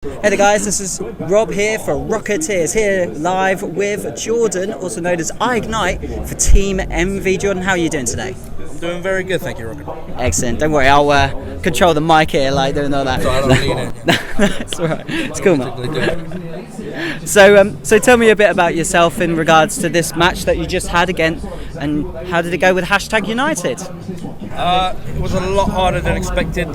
Hey there guys, this is Rob here for Rocketeers, here live with Jordan, also known as EyeIgnite for Team EnVy. Jordan, how are you doing today? I'm doing very good, thank you, Rocket. Excellent, don't worry, I'll control the mic here, like doing all that. So I don't need it. That's alright, it's cool, man. So tell me a bit about yourself in regards to this match that you just had again, and how did it go with #United? It was a lot harder than expected.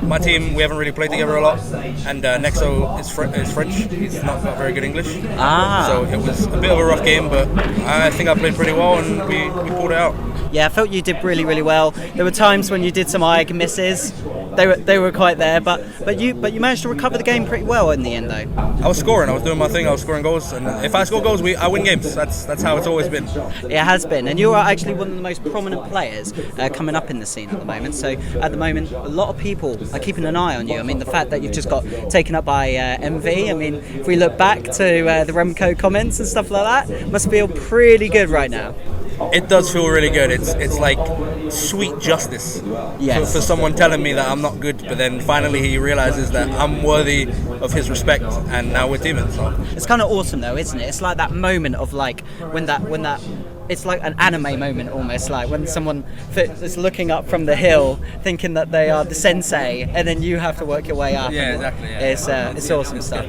My team, we haven't really played together a lot, and Nexo is French. He's not got very good English. So it was a bit of a rough game, but I think I played pretty well, and we pulled it out. Yeah, I felt you did really, really well. There were times when you did some eye misses. They were quite there, but you managed to recover the game pretty well in the end, though. I was scoring. I was doing my thing. I was scoring goals, and if I score goals, I win games. That's how it's always been. It has been, and you are actually one of the most prominent players coming up in the scene at the moment. So at the moment, a lot of people are keeping an eye on you. I mean, the fact that you've just got taken up by EnVy. I mean, if we look back to the Remco comments and stuff like that, must feel pretty good right now. It does feel really good. It's like sweet justice for someone telling me that I'm not good, but then finally he realizes that I'm worthy of his respect, and now we're teaming. So it's kind of awesome, though, isn't it? It's like that moment of like when that. It's like an anime moment almost, like when someone is looking up from the hill thinking that they are the sensei, and then you have to work your way up. Yeah, exactly. Yeah. It's awesome stuff.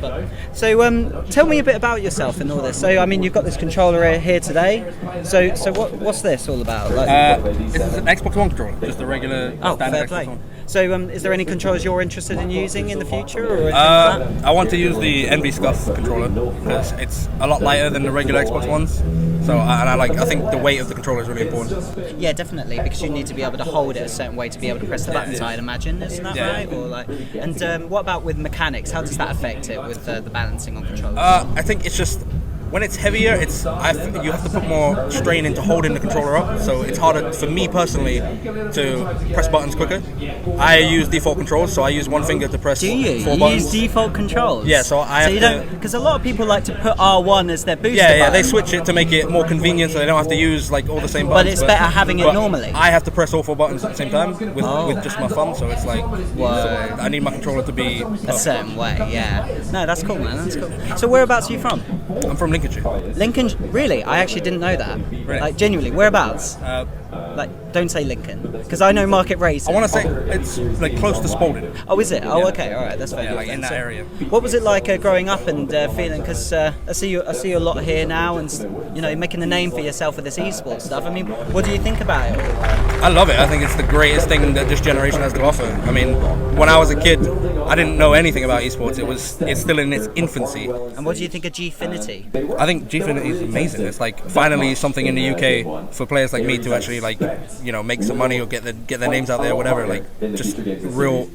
So tell me a bit about yourself and all this. So I mean, you've got this controller here today. So what's this all about? It's an Xbox One controller, just a regular standard Xbox One. So is there any controllers you're interested in using in the future? Or I want to use the EnVy Scuff controller because it's a lot lighter than the regular Xbox Ones. So I think the weight of the controller is really important. Yeah, definitely, because you need to be able to hold it a certain way to be able to press the buttons. I'd imagine, isn't that right? Or and what about with mechanics? How does that affect it with the balancing on controllers? I think it's just when it's heavier, you have to put more strain into holding the controller up. So it's harder for me personally to press buttons quicker. I use default controls, so I use one finger to press 4 buttons. You use default controls? Yeah, so I don't, because a lot of people like to put R1 as their booster button. button. They switch it to make it more convenient, so they don't have to use like all the same buttons. But it's better having it normally. I have to press all 4 buttons at the same time with just my thumb, so it's like I need my controller to be a certain way. Yeah. No, that's cool, man. That's cool. So whereabouts are you from? I'm from Lincolnshire. Lincoln, really? I actually didn't know that. Really? Like, genuinely, whereabouts? Don't say Lincoln, because I know Market Race. I want to say it's like close to Spalding. Oh, is it? Oh, okay, all right, that's fair. Yeah, like in that area. What was it like growing up and feeling? Because I see you a lot here now, and making a name for yourself with this esports stuff. I mean, what do you think about it? I love it. I think it's the greatest thing that this generation has to offer. I mean, when I was a kid, I didn't know anything about esports. It's still in its infancy. And what do you think of Gfinity? I think Gfinity is amazing. It's like finally something in the UK for players like me to actually make some money or get their names out there, or whatever. Like just real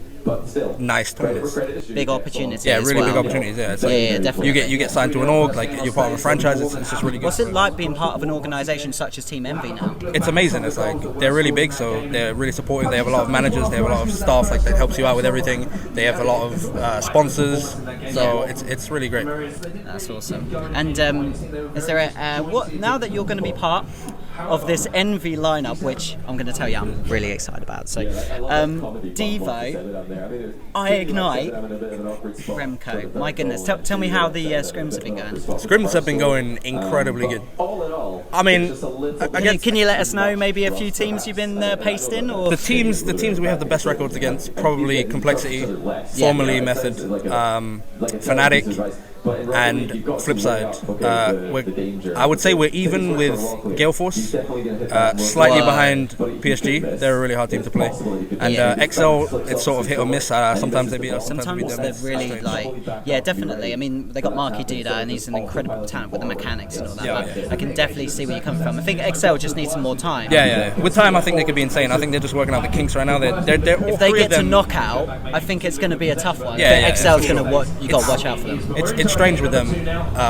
nice tournaments. Big opportunities. Yeah, really big opportunities. Yeah, it's like definitely. You get signed to an org, like you're part of a franchise. It's just really good. What's it like being part of an organisation such as Team EnVy now? It's amazing. It's like they're really big, so they're really supportive. They have a lot of managers. They have a lot of staff that helps you out with everything. They have a lot of sponsors, so it's really great. That's awesome. And is there now that you're going to be part of this EnVy lineup, which I'm going to tell you I'm really excited about. So, Devo, EyeIgnite, Remco. My goodness, tell me how the scrims have been going. Scrims have been going incredibly good. I mean, can you let us know maybe a few teams you've been paced in? Or? The teams we have the best records against, probably Complexity, formerly Method, Fnatic, and Flipside. I would say we're even with Gale Force, slightly behind PSG. They're a really hard team to play. And XL, it's sort of hit or miss. Sometimes they beat us. Sometimes they're really definitely. I mean, they got Marky Duda, and he's an incredible talent with the mechanics and all that. But I can definitely see where you come from. I think XL just needs some more time. Yeah. With time, I think they could be insane. I think they're just working out the kinks right now. They're if they get to knockout, I think it's going to be a tough one. XL's going to you got to watch out for them. It's strange with them.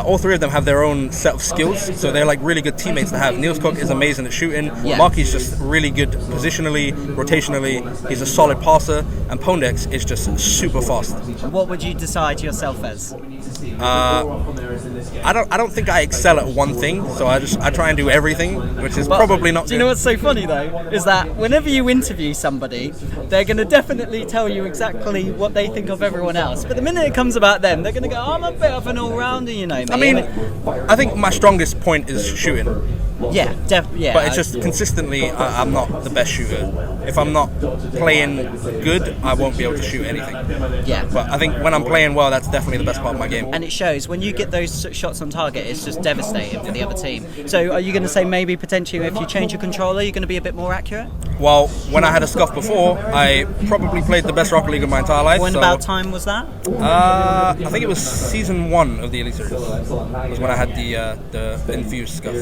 All three of them have their own set of skills, so they're like really good teammates to have. Niels Cook is amazing at shooting. Yeah. Marky's just really good positionally, rotationally. He's a solid passer, and Pondex is just super fast. What would you decide yourself as? I don't think I excel at one thing, so I try and do everything, which is probably not Do you know what's so funny though? Is that whenever you interview somebody, they're going to definitely tell you exactly what they think of everyone else. But the minute it comes about them, they're going to go, I'm a bit of an all-rounder, you know, mate. I mean, I think my strongest point is shooting. Yeah, yeah. But it's just consistently, I'm not the best shooter. If I'm not playing good, I won't be able to shoot anything. Yeah. But I think when I'm playing well, that's definitely the best part of my game. And it shows when you get those shots on target, it's just devastating for the other team. So are you going to say maybe potentially if you change your controller, you're going to be a bit more accurate? Well, when I had a scuff before, I probably played the best Rocket League of my entire life. When about time was that? I think it was season 1 of the Elite Series. Was when I had the EnVyUs scuff.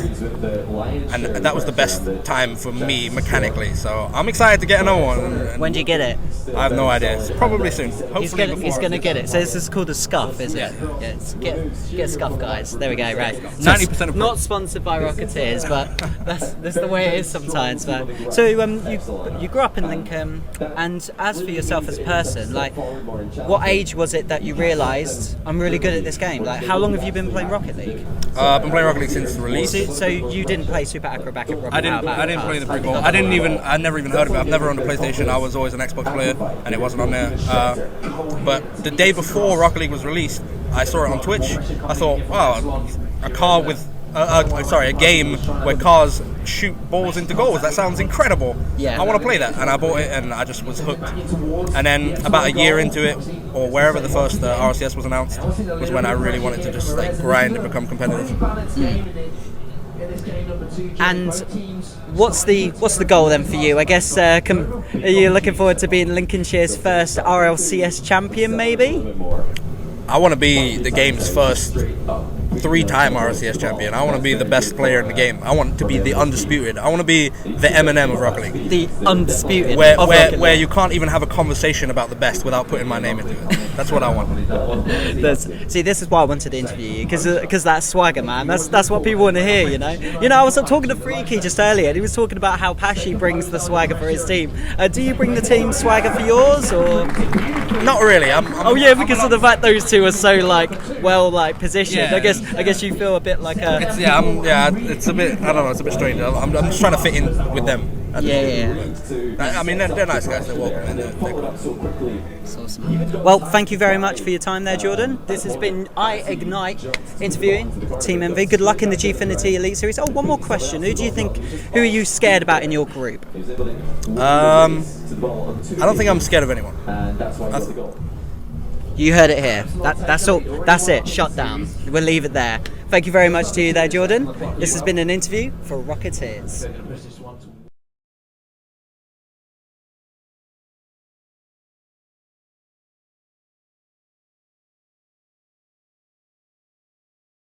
And that was the best time for me mechanically, so I'm excited to get another one. When do you get it? I have no idea. It's probably soon. Hopefully he's going to get it. So this is called a scuff, is it? Yeah. Get a scuff, guys. There we go. Right. 90% of not sponsored by Rocketeers, but that's the way it is sometimes. But so you grew up in Lincoln, and as for yourself as a person, like what age was it that you realised I'm really good at this game? Like how long have you been playing Rocket League? I've been playing Rocket League since the release. So you didn't play Super Acrobatic Rocket? I didn't play the brick wall. I never even heard of it. I've never owned a PlayStation. I was always an Xbox player, and it wasn't on there. But the day before Rocket League was released, I saw it on Twitch. I thought, wow, a game where cars shoot balls into goals. That sounds incredible. Yeah. I want to play that, and I bought it, and I just was hooked. And then about a year into it, or wherever the first RCS was announced, was when I really wanted to just like grind and become competitive. And what's the goal then for you? I guess are you looking forward to being Lincolnshire's first RLCS champion, maybe? I want to be the game's first 3-time RLCS champion. I want to be the best player in the game. I want to be the undisputed. I want to be the Eminem of Rocket League. The undisputed. Where you can't even have a conversation about the best without putting my name into it. That's what I want. See, this is why I wanted to interview you, because that swagger, man. That's what people want to hear, you know. I was talking to Freaky just earlier, and he was talking about how Pashi brings the swagger for his team. Do you bring the team swagger for yours, or? Not really. Because of the fact those two are so positioned. Yeah. I guess you feel a bit like a. It's a bit. I don't know. It's a bit strange. I'm just trying to fit in with them. I mean, they're nice guys. They're welcome. They're cool. That's awesome. Well, thank you very much for your time there, Jordan. This has been EyeIgnite interviewing Team EnVy. Good luck in the Gfinity Elite Series. Oh, one more question. Who are you scared about in your group? I don't think I'm scared of anyone. You heard it here. That's all. That's it. Shut down. We'll leave it there. Thank you very much to you there, Jordan. This has been an interview for Rocketeers.